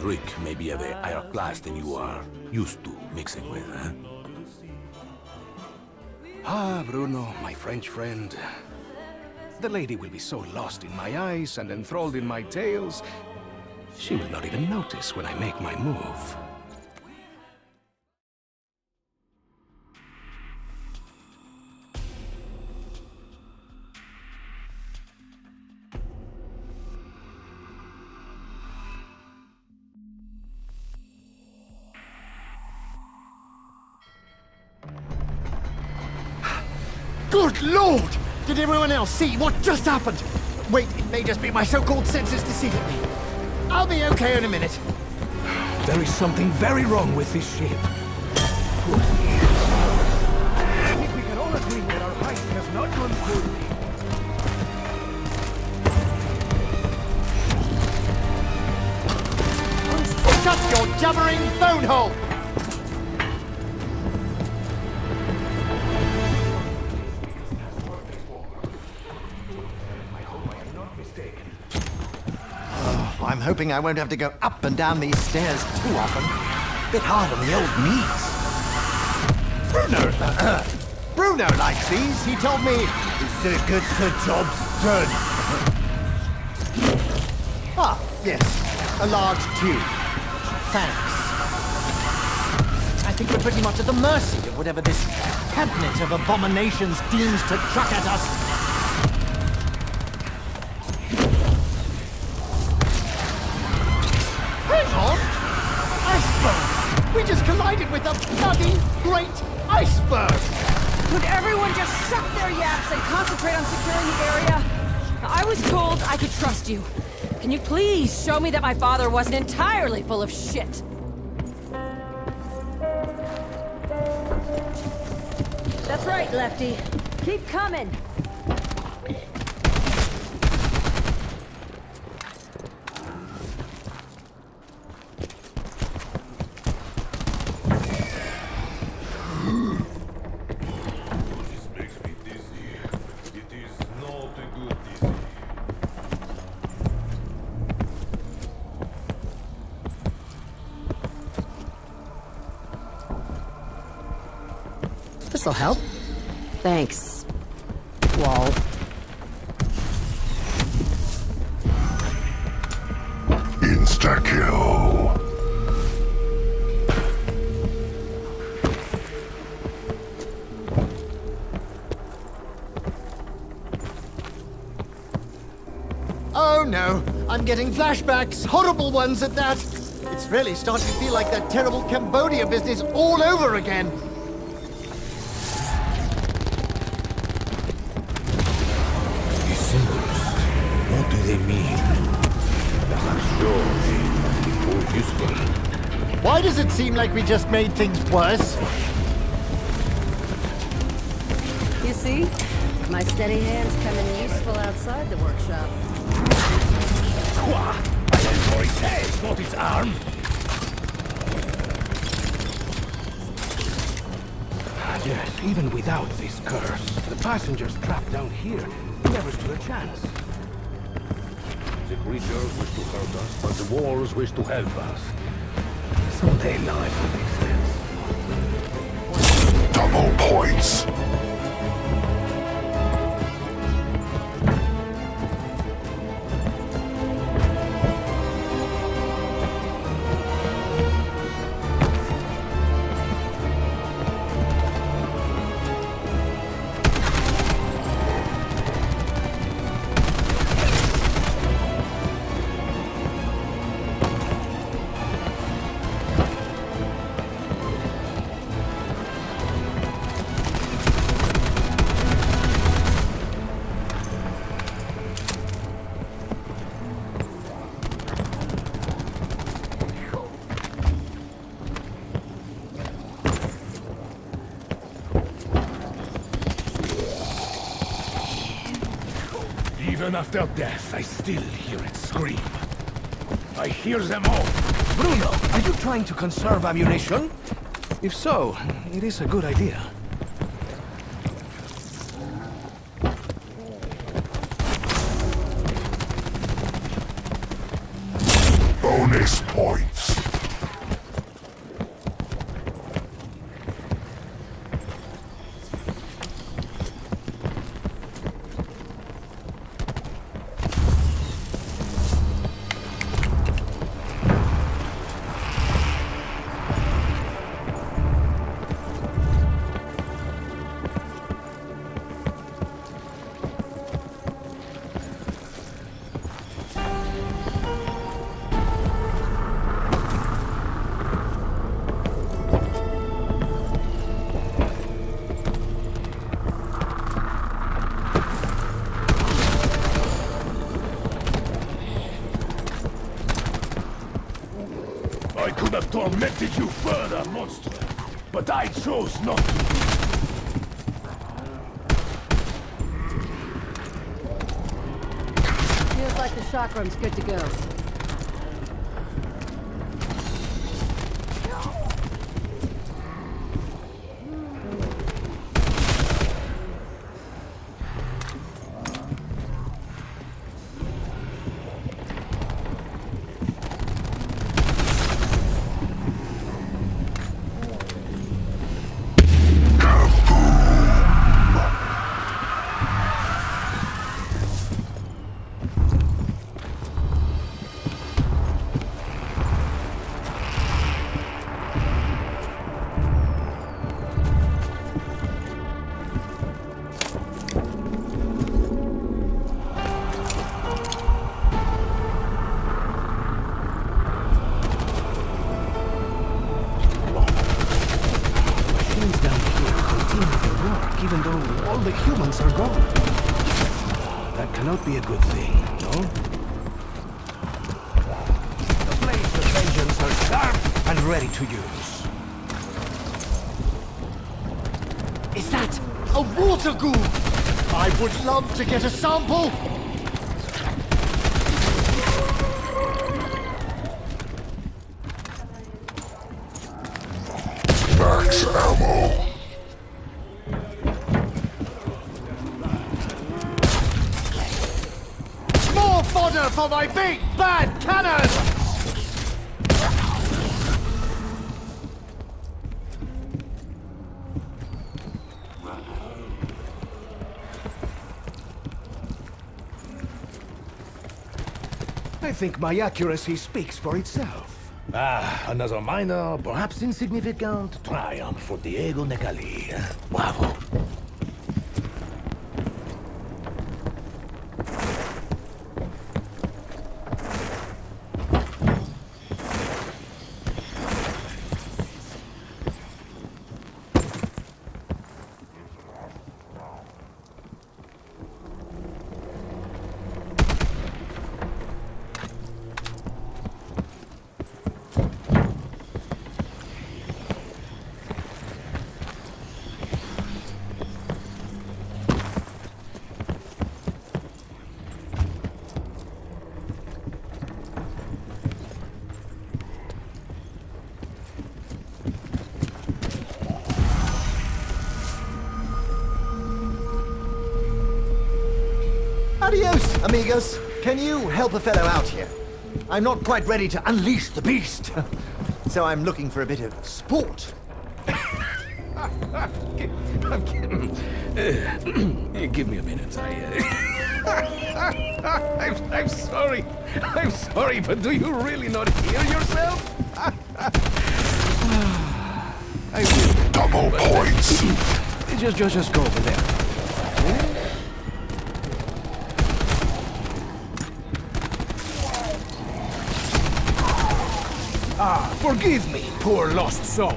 drink may be of a higher class than you are used to mixing with, huh? Ah, Bruno, my French friend. The lady will be so lost in my eyes and enthralled in my tales, she will not even notice when I make my move. Good Lord! Did everyone else see what just happened? Wait, it may just be my so-called senses deceiving me. I'll be okay in a minute. There is something very wrong with this ship. I think we can all agree that our heist has not gone poorly. Shut your jabbering bone hole! I'm hoping I won't have to go up and down these stairs too often. Bit hard on the old knees. Bruno likes these. He told me it's a good for job's done. Ah, yes. A large tube. Thanks. I think we're pretty much at the mercy of whatever this cabinet of abominations deems to chuck at us. We just collided with a bloody great iceberg! Could everyone just shut their yaps and concentrate on securing the area? I was told I could trust you. Can you please show me that my father wasn't entirely full of shit? That's right, Lefty. Keep coming. This'll help. Thanks. Wall. Insta-kill. Oh no, I'm getting flashbacks, horrible ones at that. It's really starting to feel like that terrible Cambodia business all over again. These symbols, what do they mean? Perhaps sure, or useful. Why does it seem like we just made things worse? You see? My steady hands come in useful outside the workshop. I went for its head, not its arm. Yes, even without this curse, the passengers trapped down here never stood a chance. The creatures wish to hurt us, but the walls wish to help us. Someday life will make sense. Double points. Even after death, I still hear it scream. I hear them all. Bruno, are you trying to conserve ammunition? If so, it is a good idea. Bonus points. could have tormented you further, monster. But I chose not to. Feels like the chakram's good to go. Even though all the humans are gone. That cannot be a good thing, no? The blades of vengeance are sharp and ready to use. Is that a water ghoul? I would love to get a sample. Max ammo. More fodder for my big bad cannon! I think my accuracy speaks for itself. Another minor, perhaps insignificant triumph for Diego Necali. Bravo. Adios, amigos. Can you help a fellow out here? I'm not quite ready to unleash the beast. So I'm looking for a bit of sport. Give me a minute. I'm sorry. I'm sorry, but do you really not hear yourself? I will. Double points. Just go over there. Forgive me, poor lost soul.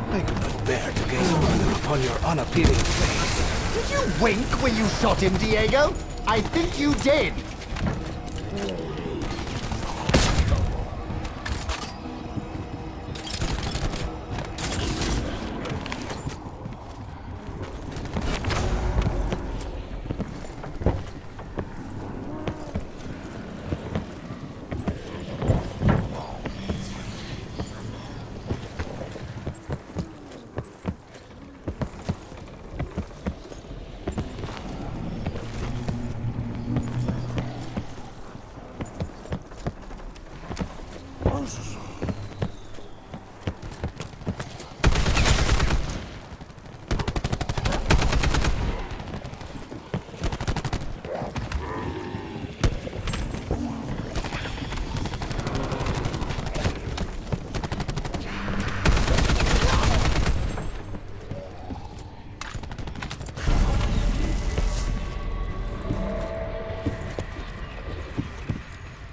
I could not bear to gaze further upon your unappealing face. Did you wink when you shot him, Diego? I think you did.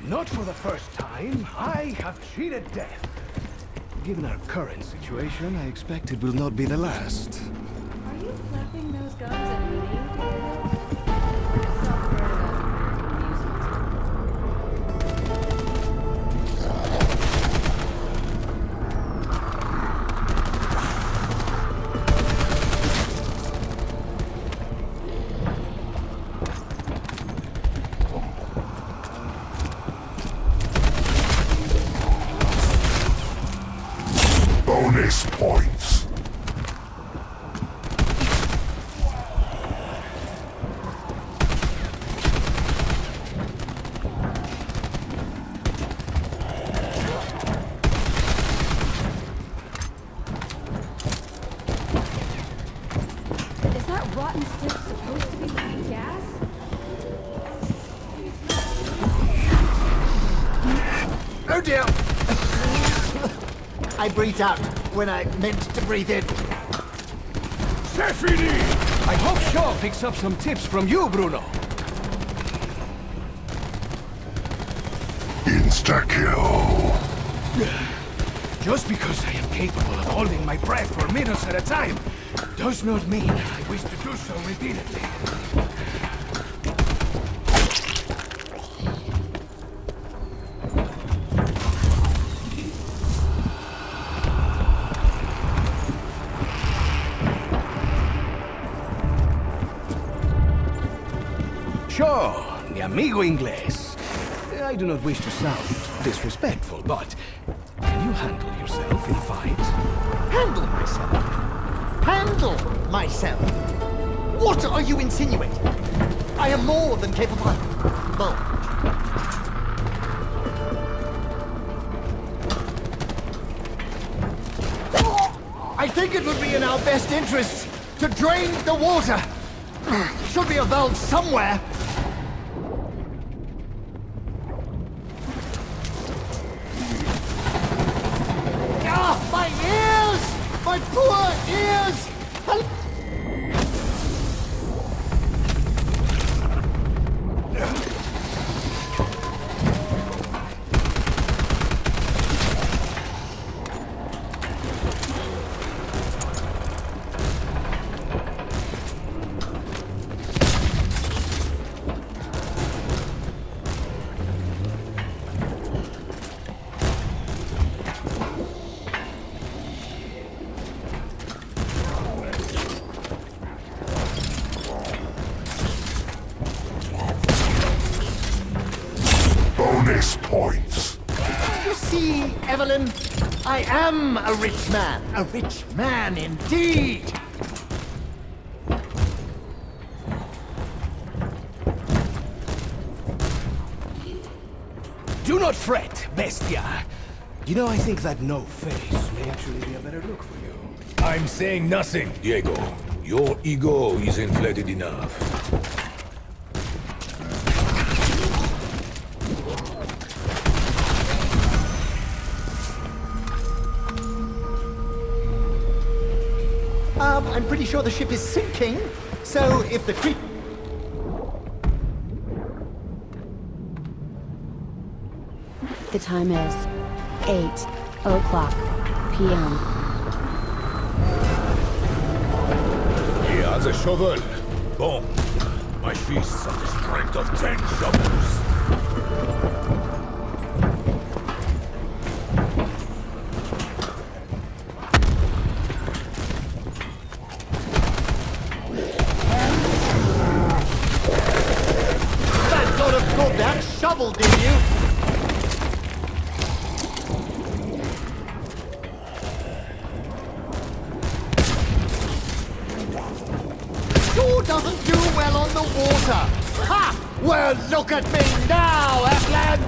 Not for the first time, I have cheated death. Given our current situation, I expect it will not be the last. Are you flapping those guns at me, Diego? Bonus points. Is that rotten stick supposed to be gas? Oh dear! I breathed out when I meant to breathe in. I hope Shaw picks up some tips from you, Bruno. Insta-kill. Just because I am capable of holding my breath for minutes at a time, does not mean I wish to do so repeatedly. Sure, mi amigo inglés. I do not wish to sound disrespectful, but can you handle yourself in a fight? Handle myself? Handle myself? What are you insinuating? I am more than capable. Well, I think it would be in our best interests to drain the water. Should be a valve somewhere. Ah, my ears! My poor ears! Bonus points. You see, Evelyn, I am a rich man. A rich man indeed. Do not fret, bestia. You know, I think that no face may actually be a better look for you. I'm saying nothing, Diego. Your ego is inflated enough. I'm pretty sure the ship is sinking, so if the creep... The time is 8:00 p.m. He has a shovel. Boom. My fists have the strength of 10 shovels. That sort of thought that shovel, did you? Sure doesn't do well on the water. Ha! Well, look at me now, Evelyn!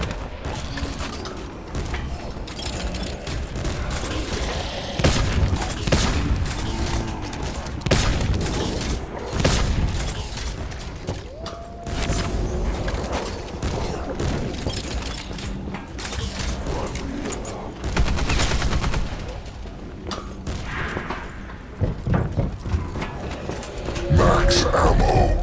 Max ammo.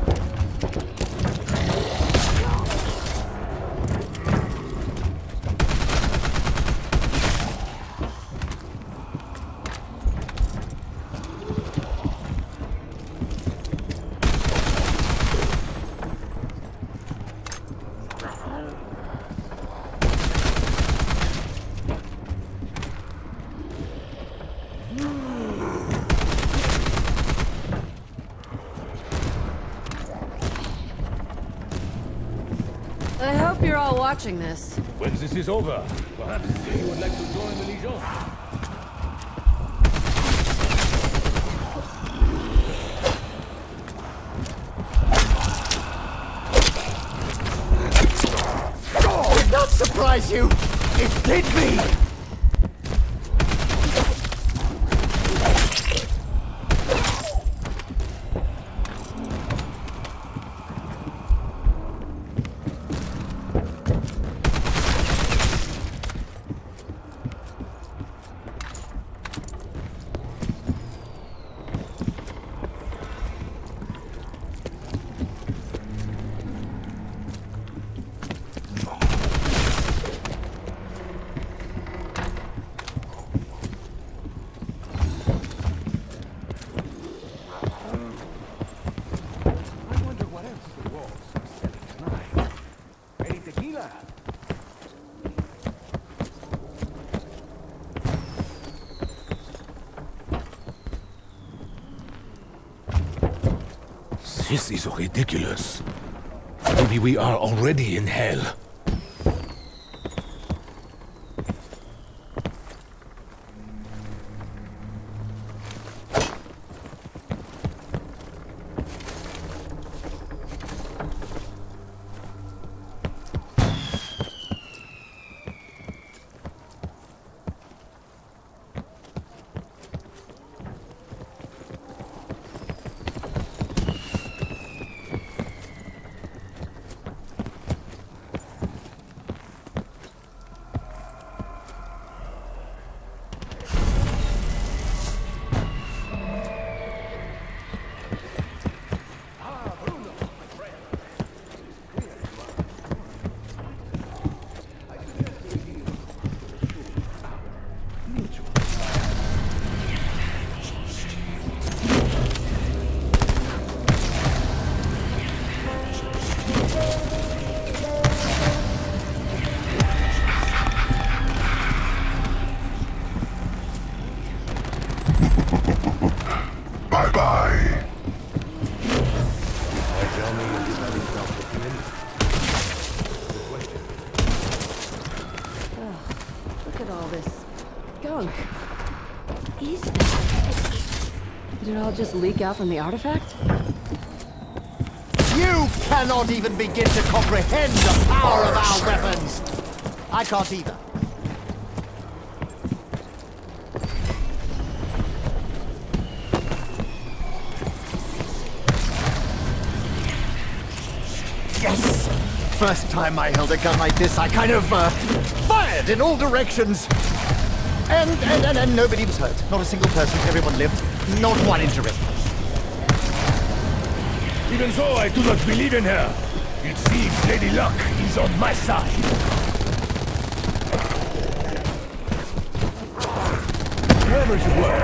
I hope you're all watching this. When this is over, perhaps you would like to join the Legion. recognize you! It did me! This is ridiculous. Maybe we are already in hell. Did it all just leak out from the artifact? You cannot even begin to comprehend the power of our weapons! I can't either. Yes! First time I held a gun like this, I kind of, fired in all directions! And nobody was hurt. Not a single person. Everyone lived. Not one injury. Even so, I do not believe in her. It seems Lady Luck is on my side. Wherever you were,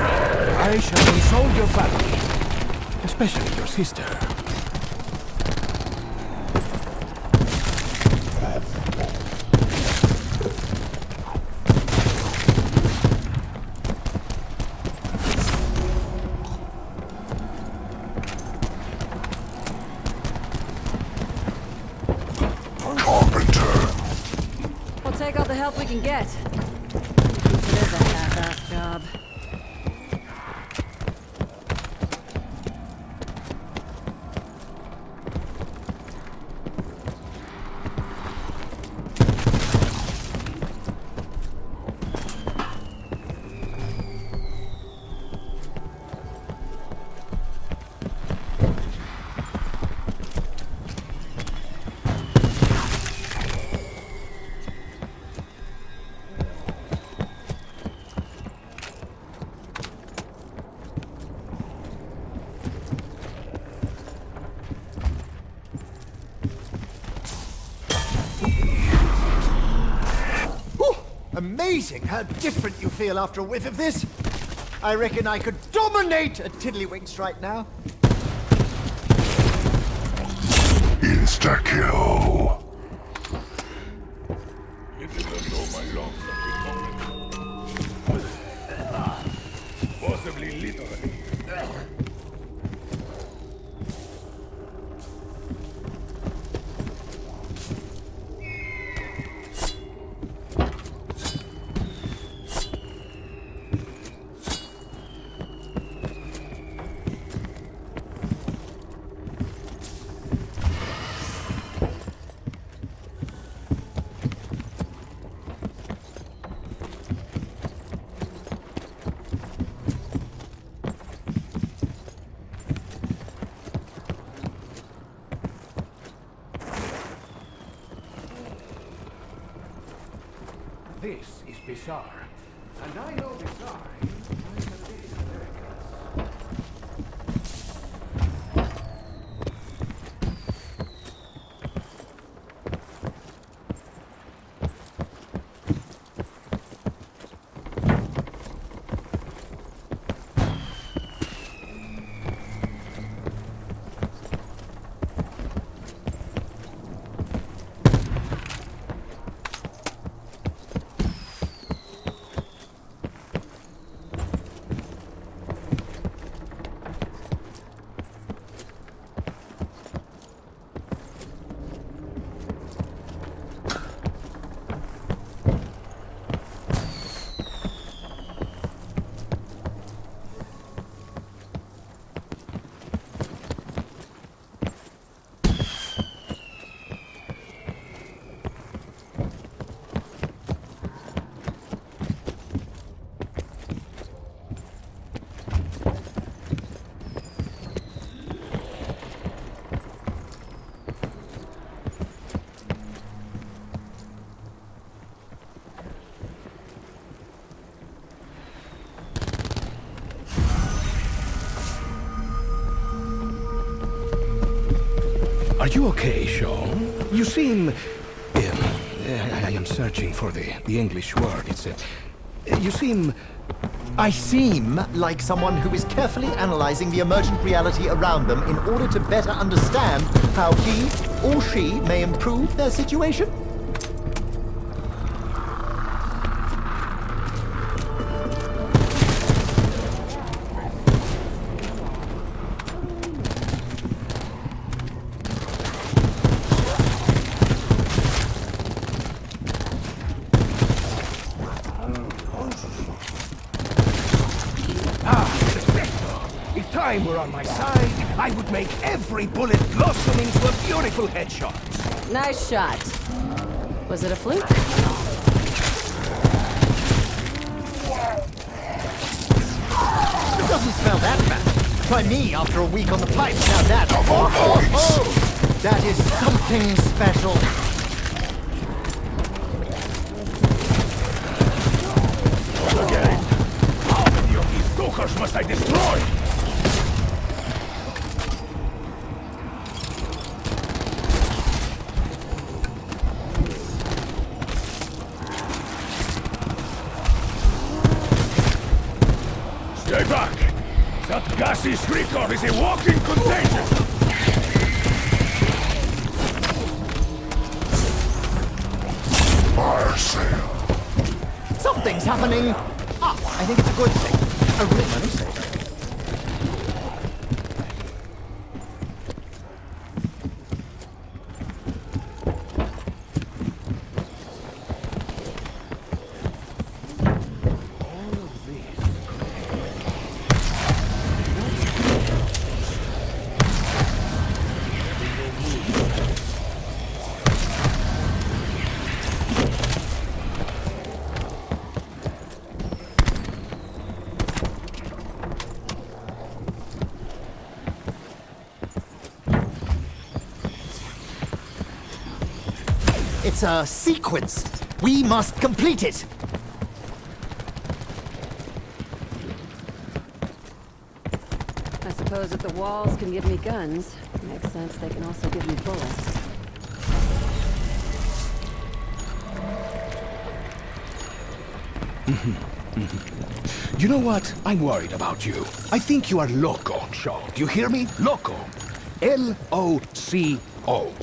I shall console your family. Especially your sister. Help we can get. It is a half-assed job. Amazing how different you feel after a whiff of this. I reckon I could dominate a tiddlywinks right now. Insta-kill. It is as though my lungs have been opened. Possibly literally. bizarre. And I know bizarre. Are you okay, Sean? You seem... I am searching for the English word. It's you seem... I seem like someone who is carefully analyzing the emergent reality around them in order to better understand how he or she may improve their situation? If time were on my side, I would make every bullet blossom into a beautiful headshot. Nice shot. Was it a fluke? It doesn't smell that bad. Try me after a week on the pipes. Now that... Oh, that is something special. Again. How many of these stalkers must I destroy? Stay back! That gassy shrieker is a walking contagion! Something's happening! Ah, I think it's a good thing. Let me say. It's a sequence. We must complete it. I suppose if the walls can give me guns, it makes sense they can also give me bullets. You know what? I'm worried about you. I think you are loco, Shaw. Do you hear me? Loco. L-O-C-O.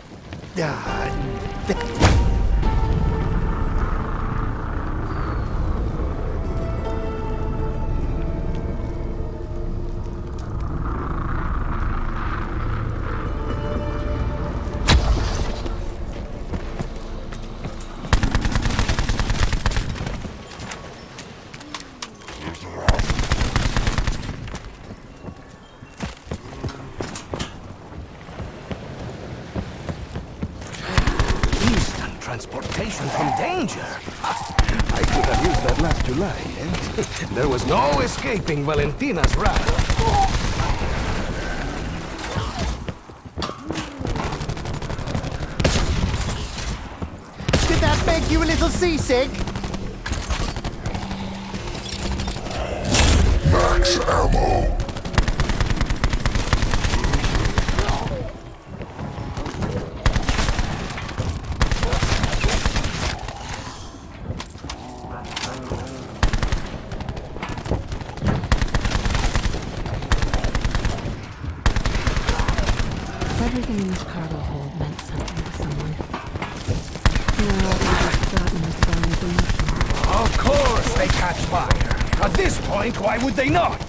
Transportation from danger. I could have used that last July, eh? There was no escaping Valentina's wrath. Did that make you a little seasick? Max ammo. Everything in this cargo hold meant something to someone. Now I've forgotten this body's emotions. Of course they catch fire. At this point, why would they not?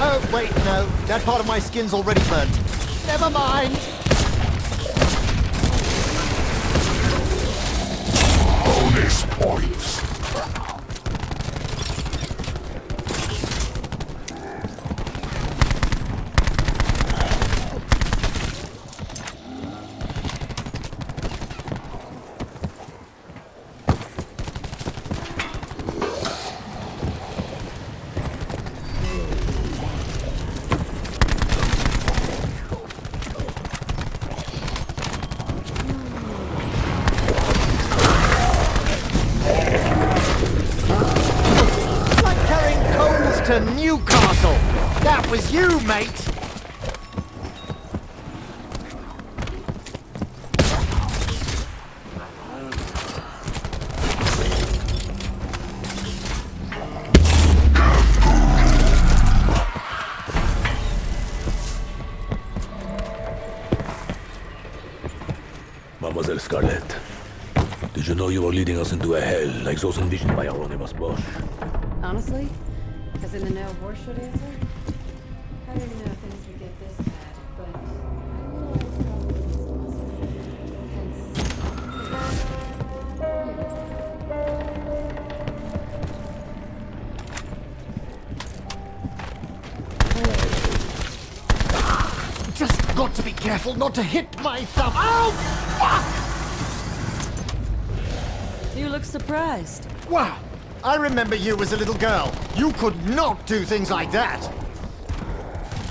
Oh, wait, no. That part of my skin's already burnt. Never mind. Bonus points. To Newcastle! That was you, mate! Mademoiselle Scarlet, did you know you were leading us into a hell like those envisioned by RMS boss? Honestly? Because in the no horse should answer? I didn't know things would get this bad, but I realized how it's Just got to be careful not to hit my thumb. Oh, fuck! You look surprised. Wow! I remember you as a little girl. You could not do things like that.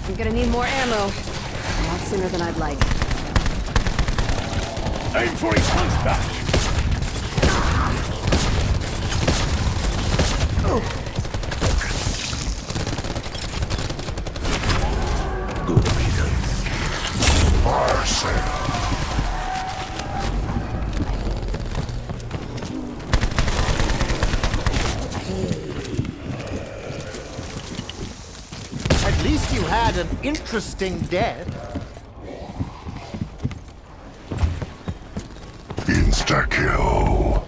I'm gonna need more ammo. A lot sooner than I'd like. Aim for his hunchback! Good riddance. Mercy. At least you had an interesting death. Insta-kill.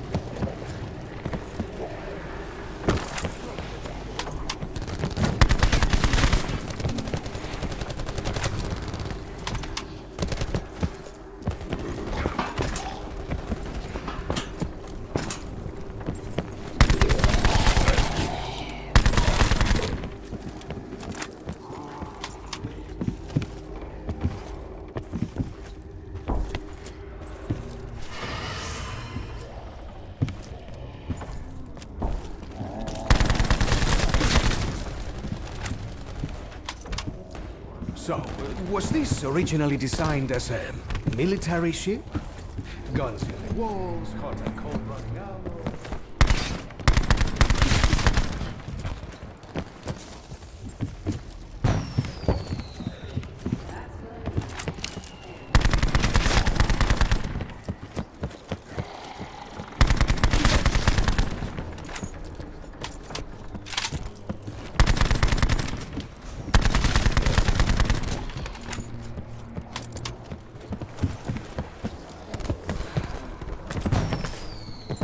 So, was this originally designed as a military ship? Guns in the walls, hot and cold running ammo.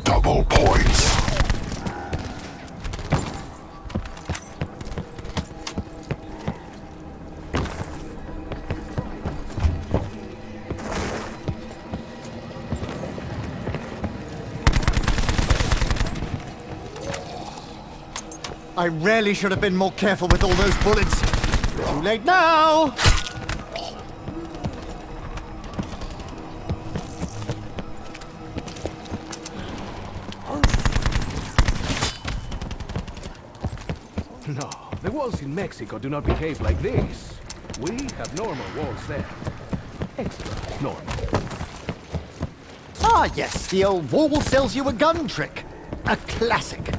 Double points. I really should have been more careful with all those bullets. Too late now! No, the walls in Mexico do not behave like this. We have normal walls there. Extra normal. Ah, yes, the old wall sells you a gun trick. A classic.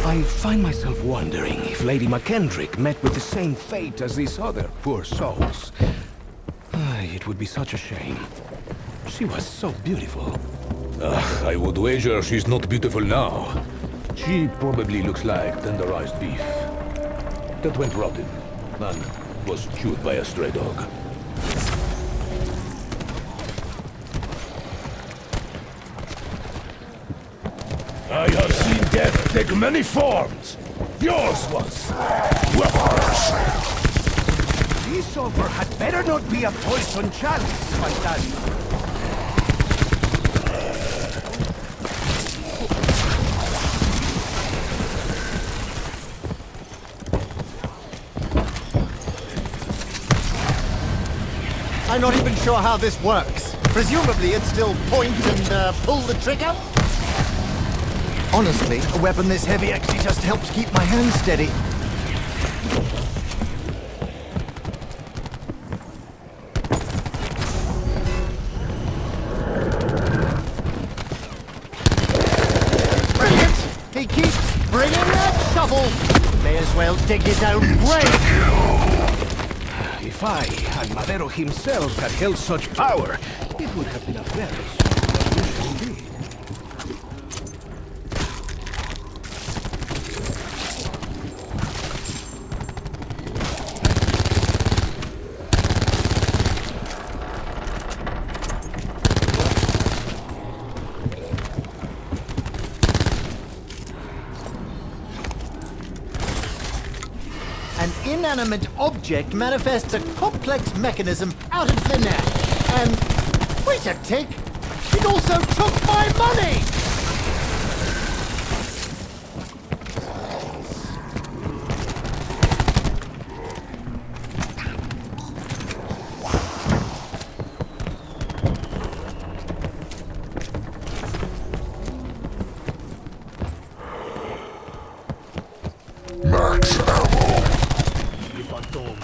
I find myself wondering if Lady McKendrick met with the same fate as these other poor souls. It would be such a shame. She was so beautiful. I would wager she's not beautiful now. She probably looks like tenderized beef. That went rotten, and was chewed by a stray dog. I have seen death take many forms. Yours was worse. This offer had better not be a poison chalice, Fantasma. I'm not even sure how this works. Presumably it's still point and pull the trigger? Honestly, a weapon this heavy actually just helps keep my hands steady. Brilliant! He keeps bringing that shovel! May as well dig his own grave! If I and Madero himself had held such power, it would have been a very small indeed. An inanimate object manifests a complex mechanism out of thin air. And wait a tick! It also took my money!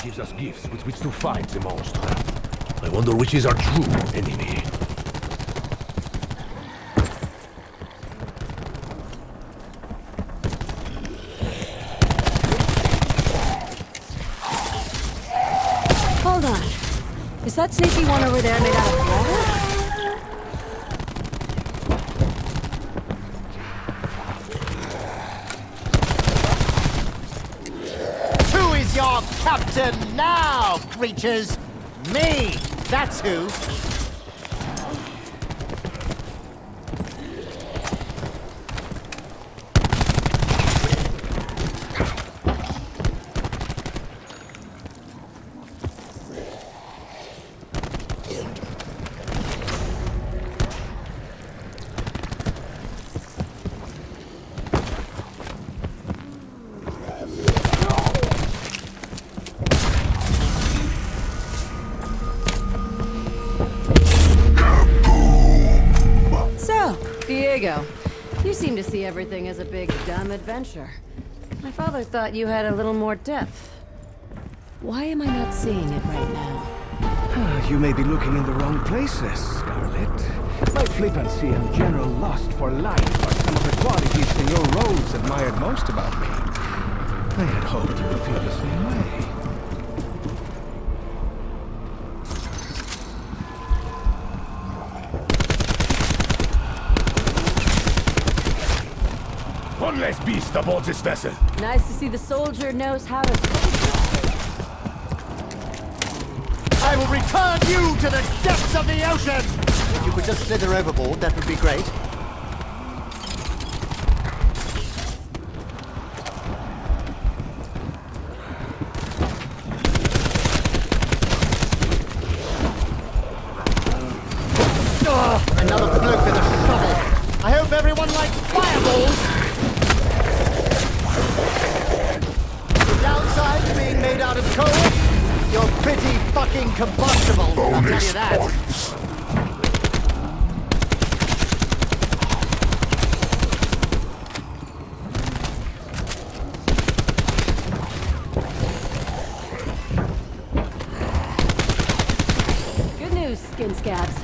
Gives us gifts with which to fight the monster. I wonder which is our true enemy. Hold on. Is that sneaky one over there made out of water? Your captain now, creatures! Me! That's who! Diego, you seem to see everything as a big, dumb adventure. My father thought you had a little more depth. Why am I not seeing it right now? You may be looking in the wrong places, Scarlet. My flippancy and general lust for life are some of the qualities in your roles admired most about me. I had hoped you would feel the same way. One less beast aboard this vessel. Nice to see the soldier knows how to soldier. I will return you to the depths of the ocean! If you could just slither overboard, that would be great. Another bloke with a shovel. I hope everyone likes fireballs! The downside to being made out of coal? You're pretty fucking combustible, I'll tell you that. Good news, skin scabs.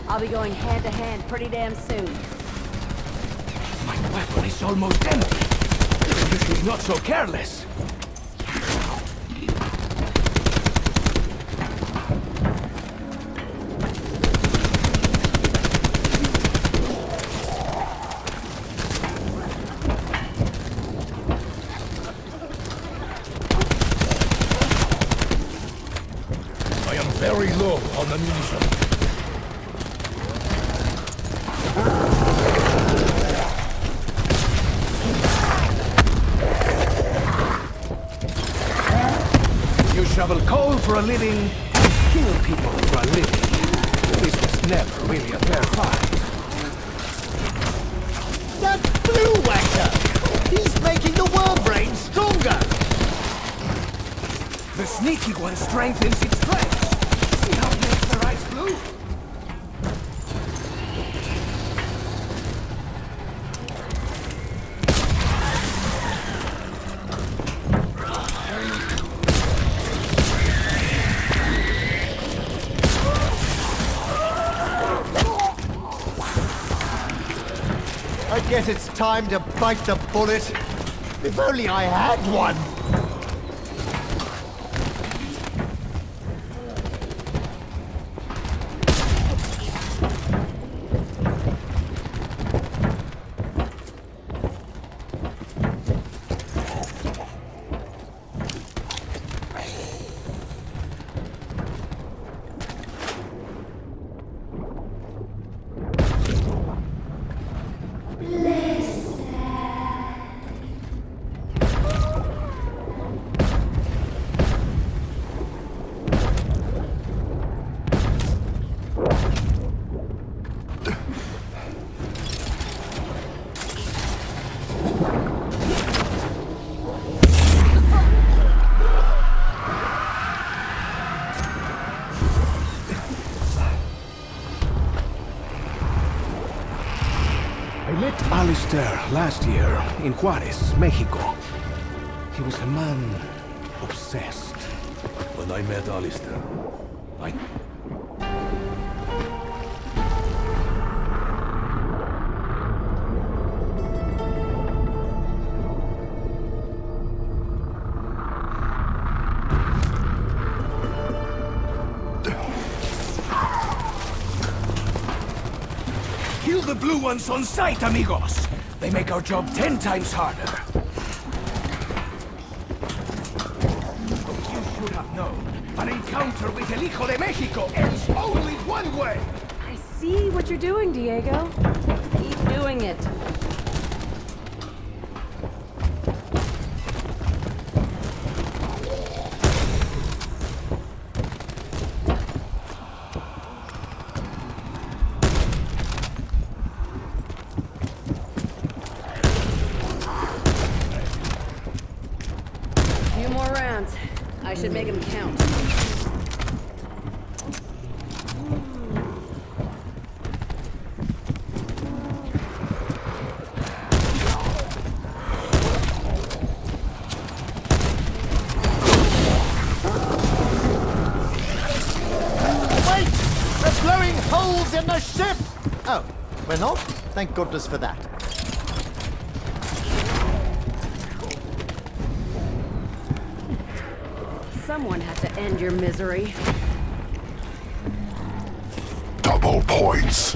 I'll be going hand to hand pretty damn soon. My weapon is almost empty. This is not so careless. I am very low on ammunition. You shovel coal for a living, kill people for a living. This was never really a fair fight. That blue whacker! He's making the worm brain stronger! The sneaky one strengthens its strength. See how it makes their eyes blue? I guess it's time to bite the bullet. If only I had one! Alistair last year in Juarez, Mexico. He was a man obsessed. When I met Alistair, I... Kill the blue ones on sight, amigos! They make our job 10 times harder. You should have known. An encounter with El Hijo de Mexico ends only one way! I see what you're doing, Diego. Keep doing it. Few more rounds. I should make them count. Wait! They're blowing holes in the ship! Oh, we're not? Thank goodness for that. Someone had to end your misery. Double points.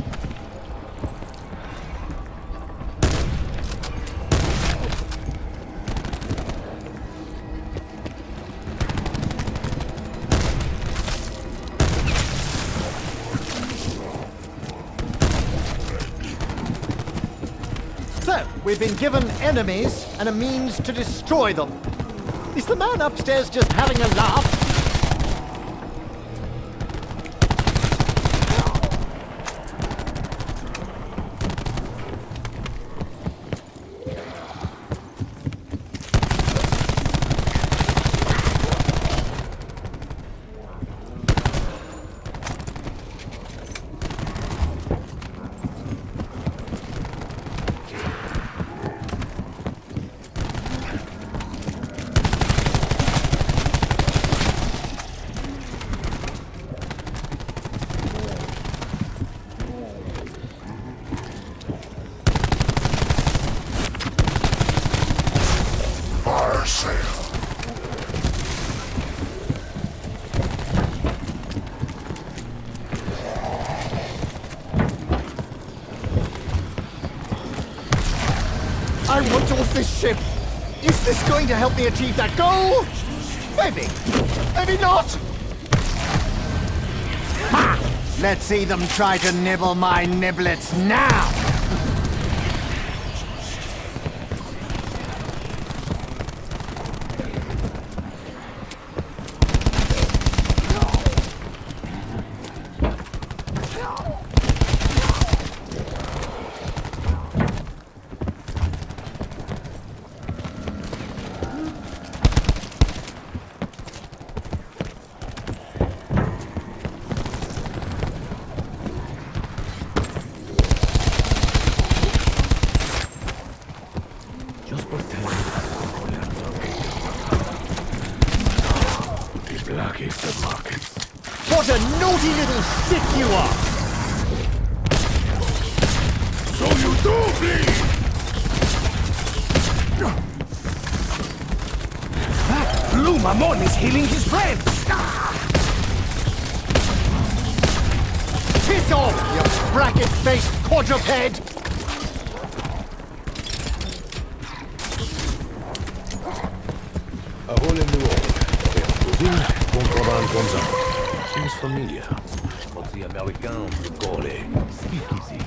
So, we've been given enemies and a means to destroy them. Is the man upstairs just having a laugh? I want off this ship! Is this going to help me achieve that goal? Maybe. Maybe not! Ha! Let's see them try to nibble my niblets now! What a naughty little shit you are! So you do bleed! That Blue Mammon is healing his friends! Piss off, you bracket-faced quadruped! A hole in the wall. Contraband comes out. Seems familiar. What the Americans would call a speakeasy.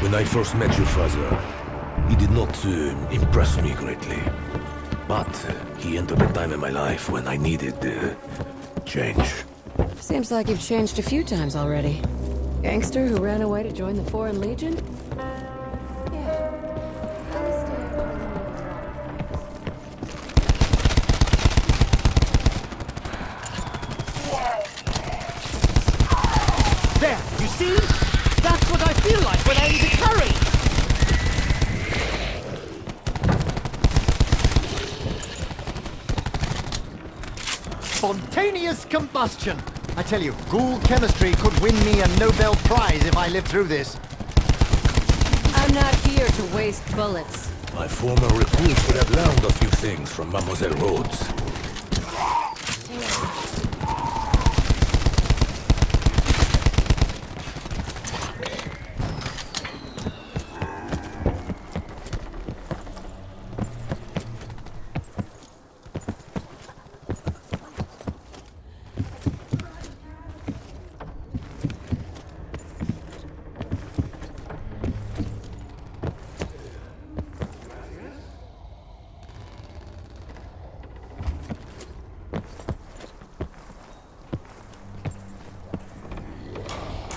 When I first met your father, he did not impress me greatly. But he entered a time in my life when I needed change. Seems like you've changed a few times already. Gangster who ran away to join the Foreign Legion? There, you see? That's what I feel like when I eat a curry! Spontaneous combustion! I tell you, ghoul chemistry could win me a Nobel Prize if I live through this. I'm not here to waste bullets. My former recruits would have learned a few things from Mademoiselle Rhodes.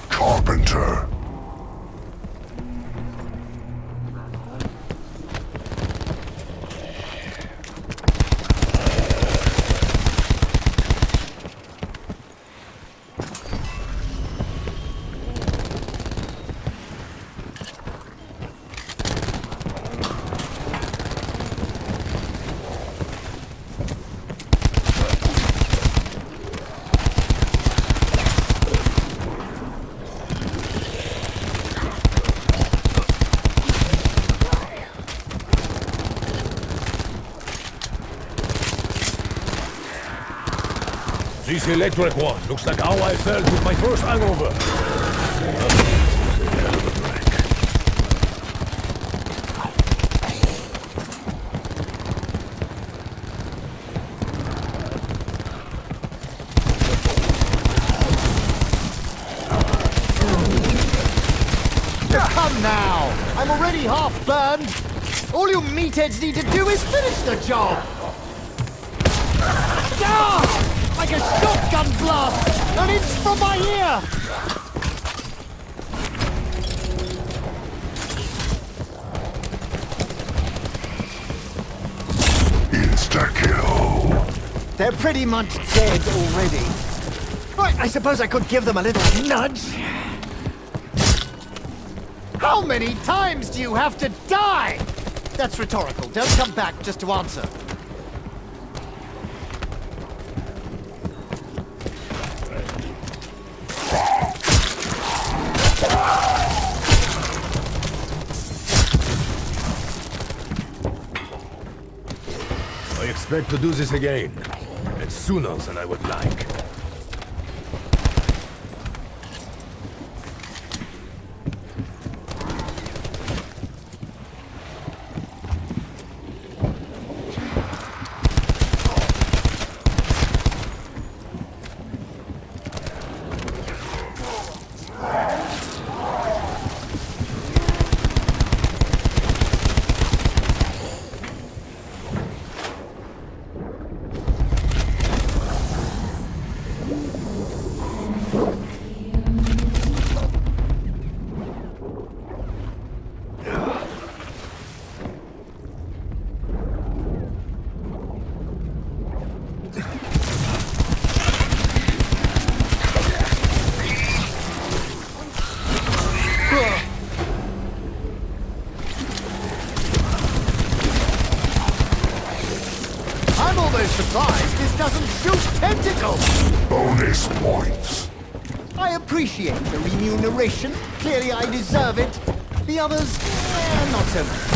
Carpenter. This electric one looks like how I felt with my first hangover. Come now! I'm already half burned! All you meatheads need to do is finish the job! Ah! Like a shotgun blast! An inch from my ear! Insta-kill. They're pretty much dead already. Right, I suppose I could give them a little nudge. How many times do you have to die? That's rhetorical. Don't come back just to answer. I expect to do this again, and sooner than I would like. I'm almost surprised this doesn't shoot tentacles! Bonus points. I appreciate the remuneration. Clearly I deserve it. The others, not so much.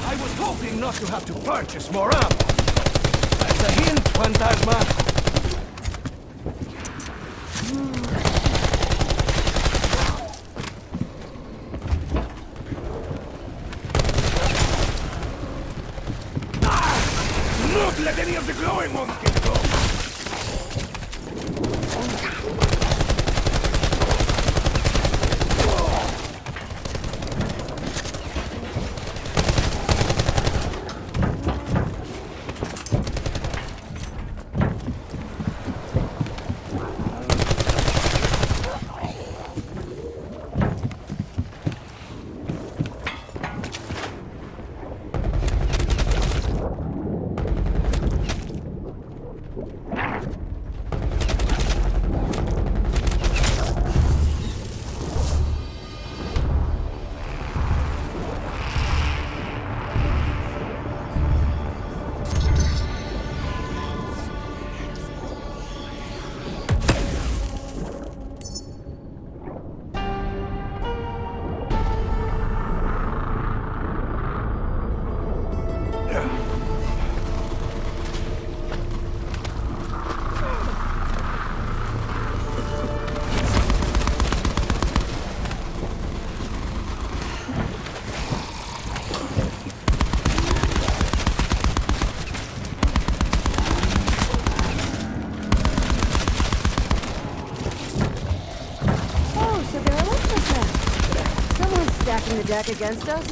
I was hoping not to have to purchase more ammo. That's a hint, Fantasma. Not let any of the glowing ones get go! Stacking the deck against us?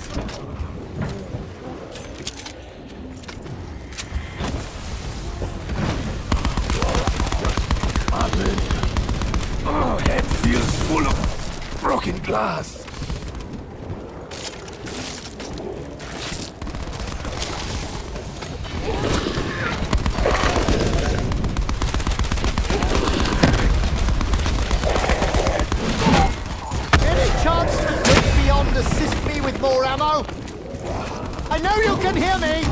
Oh, head feels full of broken glass. Assist me with more ammo? I know you can hear me!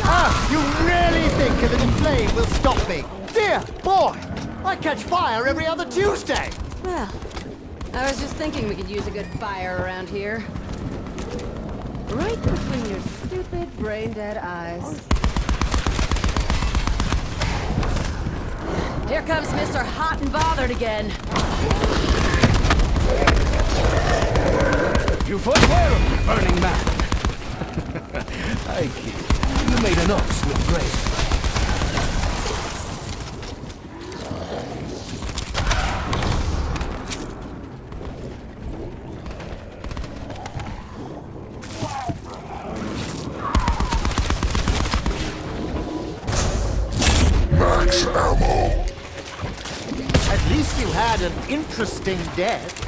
Ah, you really think a little flame will stop me? Dear boy, I catch fire every other Tuesday! Well, I was just thinking we could use a good fire around here. Right between your stupid, brain-dead eyes. Here comes Mr. Hot and Bothered again. You fought well, Burning Man. I kid. You made an ox with grace. Max ammo. At least you had an interesting death.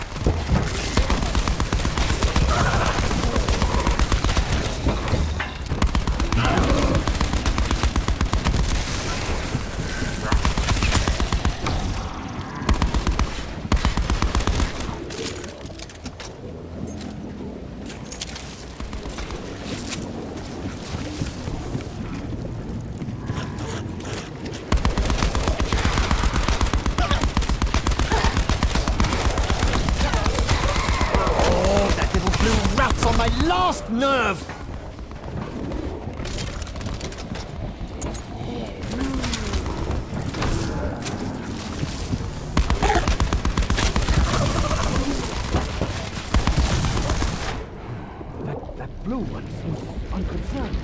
my last nerve! That blue one seems unconcerned.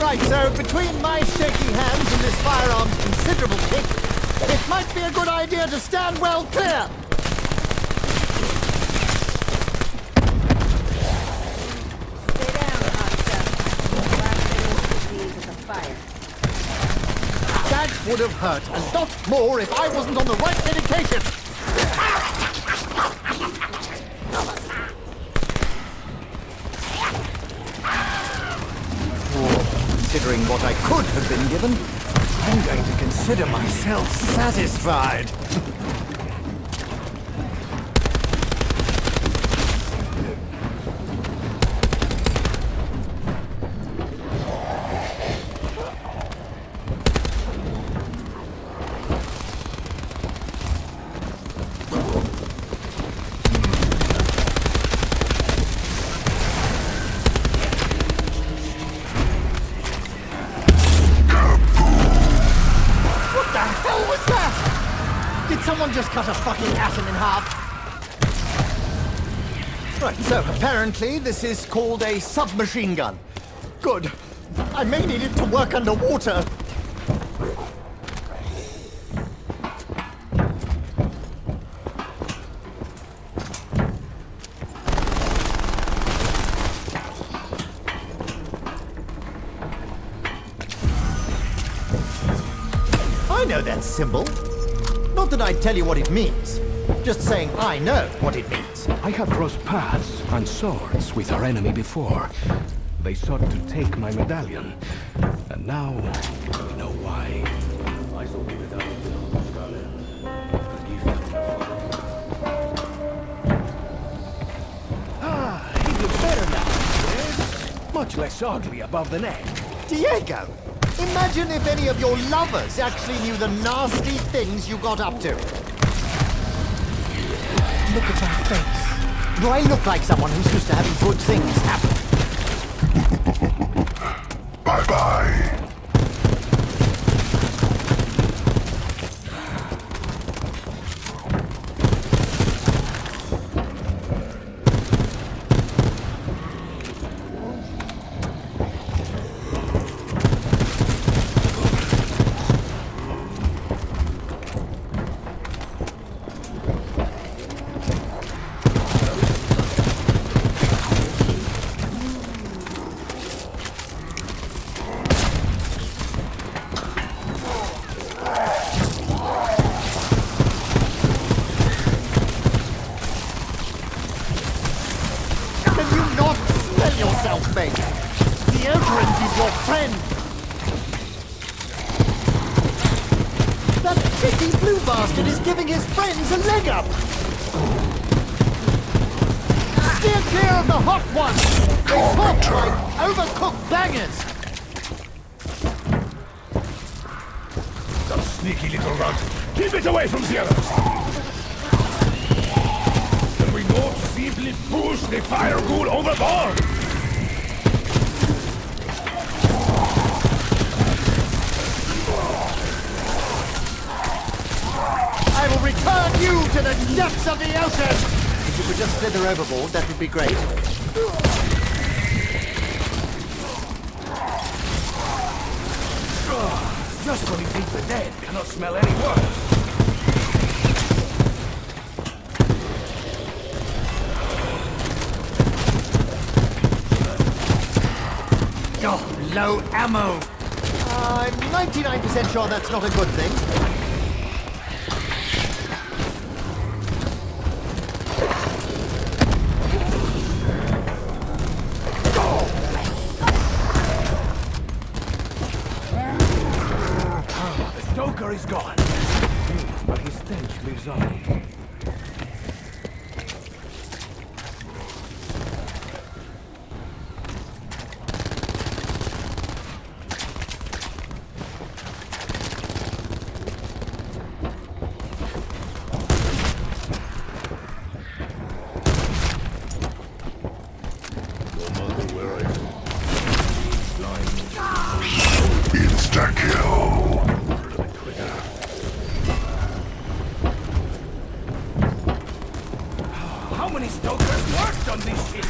Right, so between my shaky hands and this firearm's considerable kick, it might be a good idea to stand well clear. Stay down, hot stuff. Last thing is the fire. That would have hurt a lot more if I wasn't on the right medication. Considering what I could have been given, I'm going to consider myself satisfied. Someone just cut a fucking atom in half. Right, so apparently this is called a submachine gun. Good. I may need it to work underwater. I know that symbol. Not that I'd tell you what it means. Just saying I know what it means. I have crossed paths and swords with our enemy before. They sought to take my medallion. And now, we know why. I saw the medallion, Scarlet. The gift. Ah, he looks better now. Yes? Much less ugly above the neck. Diego! Imagine if any of your lovers actually knew the nasty things you got up to. Look at my face. Do I look like someone who's used to having good things happen? Bye-bye. yourself, mate. Deodorant is your friend. That cheeky blue bastard is giving his friends a leg up. Steer clear of the hot ones. They pop like overcooked bangers. Some sneaky little runt. Keep it away from the others. Can we not simply push the fire ghoul overboard? I will return you to the depths of the ocean! If you could just slither overboard, that would be great. Just when you think the dead cannot smell any worse. Oh, low ammo! I'm 99% sure that's not a good thing. stench resolved. Insta-kill. How many stokers worked on this shit?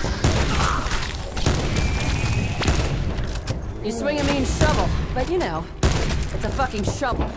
You swing a mean shovel, but you know, it's a fucking shovel.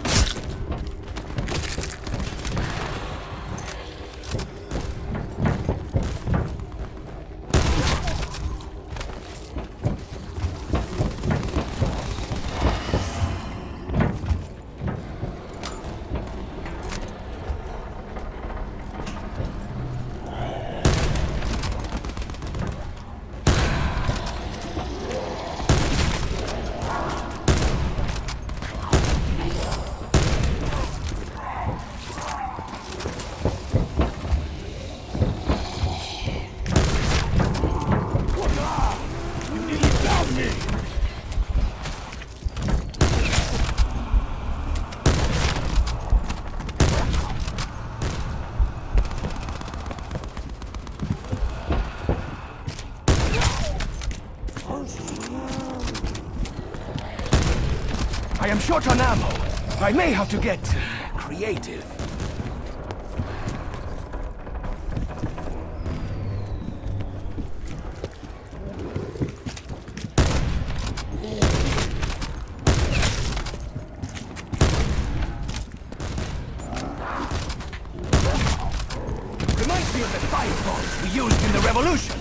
I am short on ammo. I may have to get creative. Reminds me of the firebombs we used in the revolution.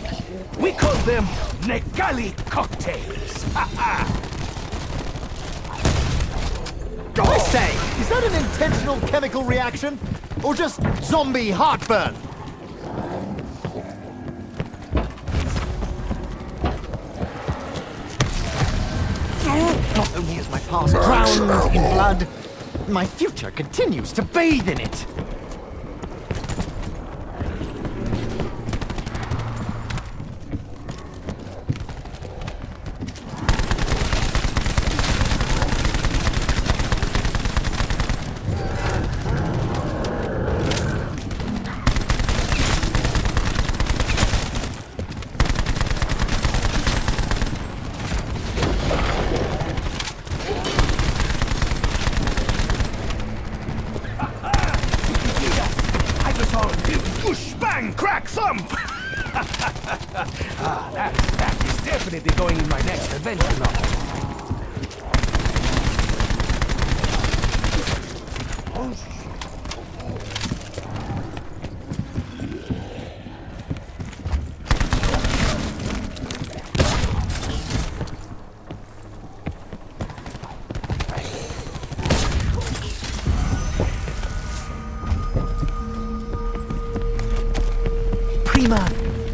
We called them Negali cocktails. I say, is that an intentional chemical reaction? Or just zombie heartburn? Not only is my past drowned in blood, my future continues to bathe in it. Crack thump! That is definitely going in my next adventure novel.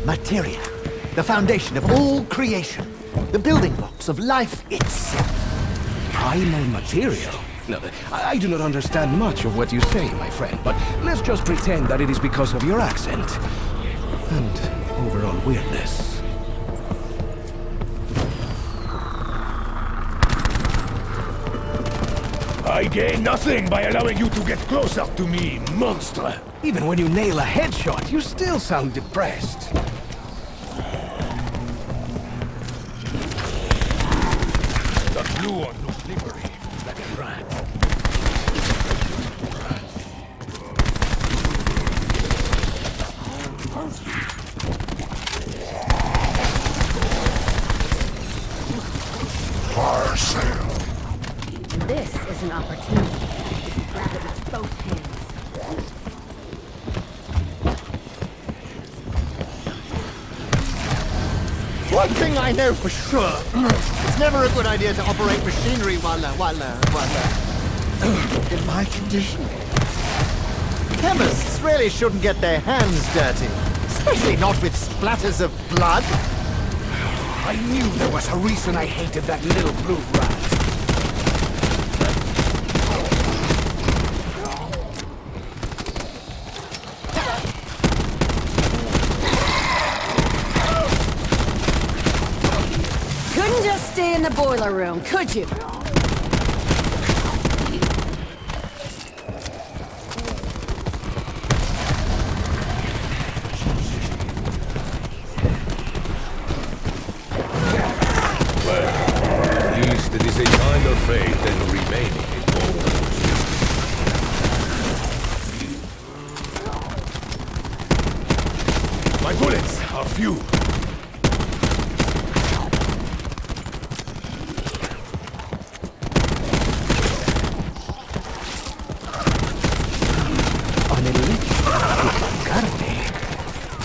Materia, the foundation of all creation, the building blocks of life itself. Primal material? No, I do not understand much of what you say, my friend, but let's just pretend that it is because of your accent and overall weirdness. I gain nothing by allowing you to get close up to me, monster. Even when you nail a headshot, you still sound depressed. The glue on no slippery, like a rat. Fire sale. This is an opportunity. Grab it with both hands. One thing I know for sure, it's never a good idea to operate machinery while in my condition. Chemists really shouldn't get their hands dirty, especially not with splatters of blood. I knew there was a reason I hated that little blue rat. in the boiler room, could you? At least it is a kinder fate than remaining in bold. My bullets are few.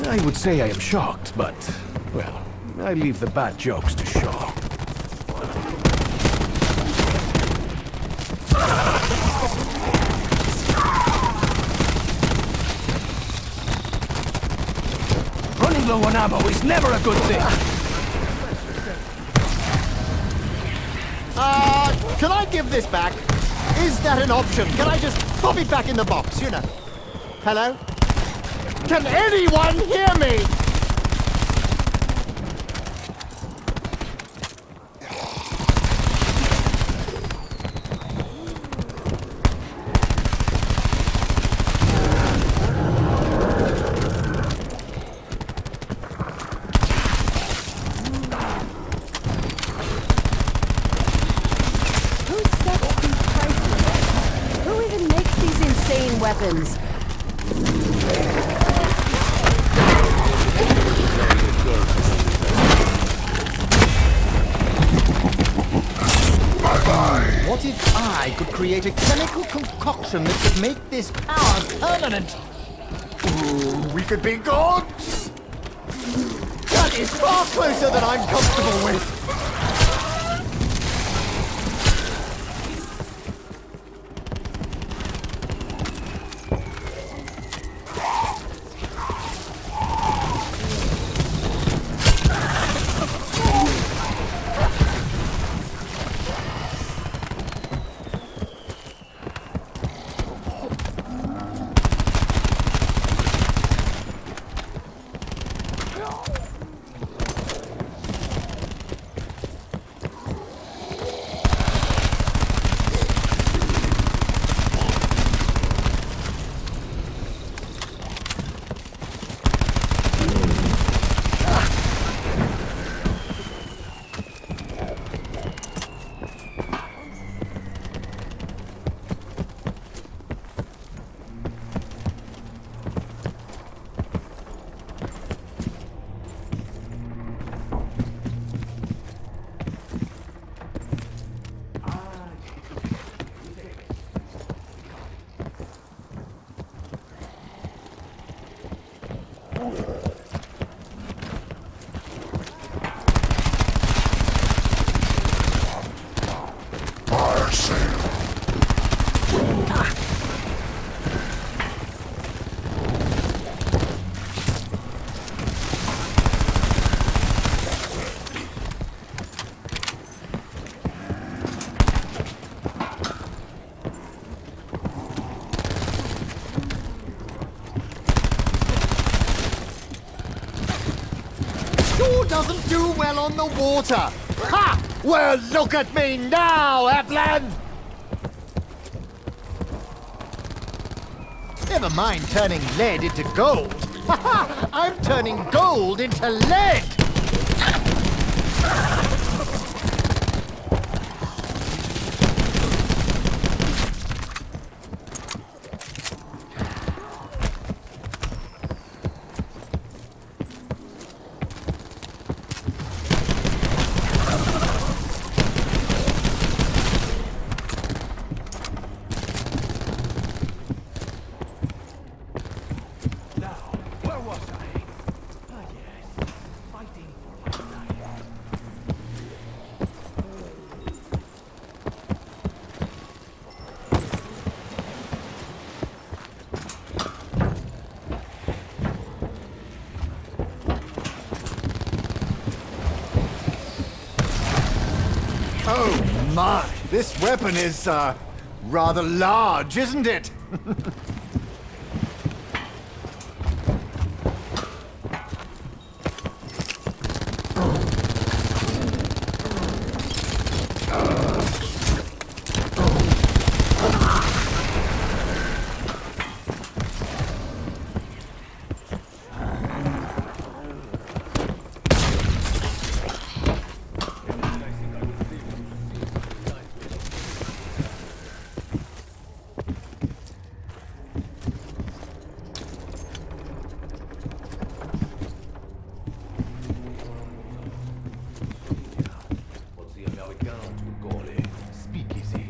I would say I am shocked, but, well, I leave the bad jokes to Shaw. Running low on ammo is never a good thing. Can I give this back? Is that an option? Can I just pop it back in the box, you know? Hello? Can anyone hear me? Who sets these prices? Who even makes these insane weapons? What if I could create a chemical concoction that could make this power permanent? Ooh, we could be gods! That is far closer than I'm comfortable with. Fire sale. Sure doesn't do well on the water. Ha! Well, look at me now, Atlan! Never mind turning lead into gold. Ha ha! I'm turning gold into lead! Oh my, this weapon is, rather large, isn't it? What's the Americans would call a speakeasy.